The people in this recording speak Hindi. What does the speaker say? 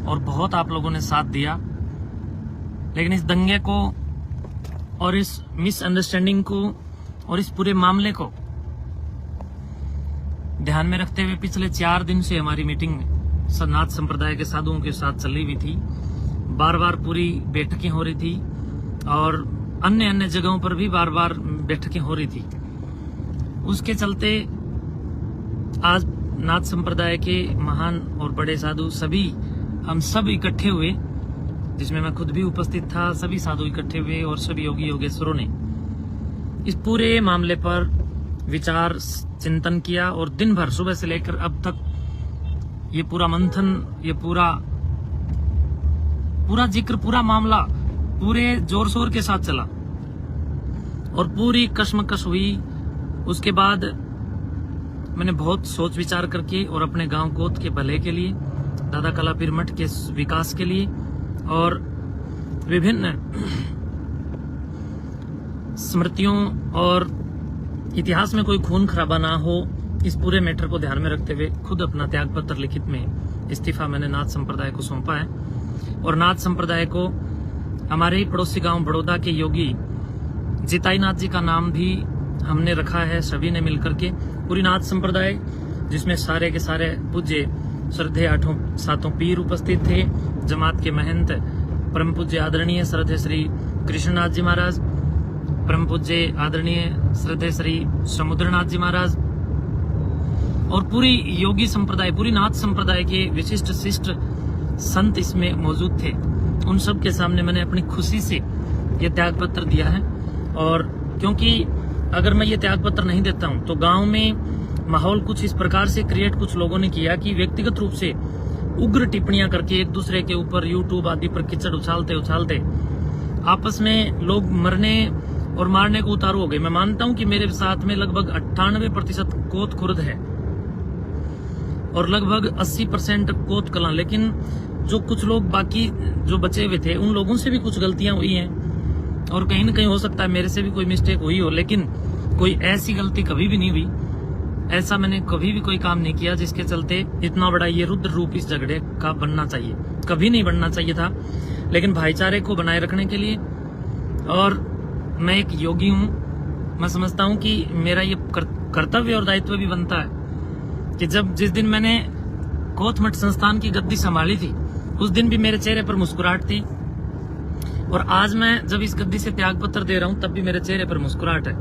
और बहुत आप लोगों ने साथ दिया, लेकिन इस दंगे को और इस मिसअंडरस्टैंडिंग को और इस पूरे मामले को ध्यान में रखते हुए पिछले 4 दिन से हमारी मीटिंग नाथ संप्रदाय के साधुओं के साथ चली हुई थी। बार बार पूरी बैठकें हो रही थी और अन्य अन्य जगहों पर भी बार बार बैठकें हो रही थी। उसके चलते आज नाथ संप्रदाय के महान और बड़े साधु सभी हम सब इकट्ठे हुए, जिसमें मैं खुद भी उपस्थित था। सभी साधु इकट्ठे हुए और सभी योगी योगेश्वरों ने इस पूरे मामले पर विचार चिंतन किया और दिन भर सुबह से लेकर अब तक ये पूरा मंथन, ये पूरा जिक्र, पूरा मामला पूरे जोर शोर के साथ चला और पूरी कशमकश हुई। उसके बाद मैंने बहुत सोच विचार करके और अपने गांव गोद के भले के लिए, दादा कलापीर मठ के विकास के लिए और विभिन्न स्मृतियों और इतिहास में कोई खून खराबा ना हो, इस पूरे मैटर को ध्यान में रखते हुए खुद अपना त्याग पत्र लिखित में इस्तीफा मैंने नाथ संप्रदाय को सौंपा है। और नाथ संप्रदाय को हमारे ही पड़ोसी गांव बड़ौदा के योगी जिताईनाथ जी का नाम भी हमने रखा है, सभी ने मिलकर के। पूरी नाथ संप्रदाय जिसमें सारे के सारे पूज्य श्रद्धेय 8 पीर उपस्थित थे, जमात के महंत परम पूज्य आदरणीय श्रद्धेय श्री कृष्णनाथ जी महाराज, परम पूज्य आदरणीय श्रद्धेय श्री समुद्रनाथ जी महाराज और पूरी योगी संप्रदाय, पूरी नाथ संप्रदाय के विशिष्ट शिष्ट संत इसमें मौजूद थे। उन सब के सामने मैंने अपनी खुशी से ये त्याग पत्र दिया है। और क्योंकि अगर मैं ये त्याग पत्र नहीं देता हूं तो गांव में माहौल कुछ इस प्रकार से क्रिएट कुछ लोगों ने किया कि व्यक्तिगत रूप से उग्र टिप्पणियां करके एक दूसरे के ऊपर यूट्यूब आदि पर कीचड़ उछालते आपस में लोग मरने और मारने को उतारू हो गए। मैं मानता हूं कि मेरे साथ में लगभग 98% कोत खुर्द है और लगभग 80% कोत कलां, लेकिन जो कुछ लोग बाकी जो बचे हुए थे उन लोगों से भी कुछ गलतियां हुई हैं और कहीं न कहीं हो सकता है मेरे से भी कोई मिस्टेक हुई हो, लेकिन कोई ऐसी गलती कभी भी नहीं हुई। ऐसा मैंने कभी भी कोई काम नहीं किया जिसके चलते इतना बड़ा ये रुद्र रूप इस झगड़े का बनना चाहिए, कभी नहीं बनना चाहिए था। लेकिन भाईचारे को बनाए रखने के लिए, और मैं एक योगी हूं, मैं समझता हूं कि मेरा ये कर्तव्य और दायित्व भी बनता है कि जिस दिन मैंने कोतमठ संस्थान की गद्दी संभाली थी उस दिन भी मेरे चेहरे पर मुस्कुराहट थी, और आज मैं जब इस गद्दी से त्याग पत्र दे रहा हूं तब भी मेरे चेहरे पर मुस्कुराहट है।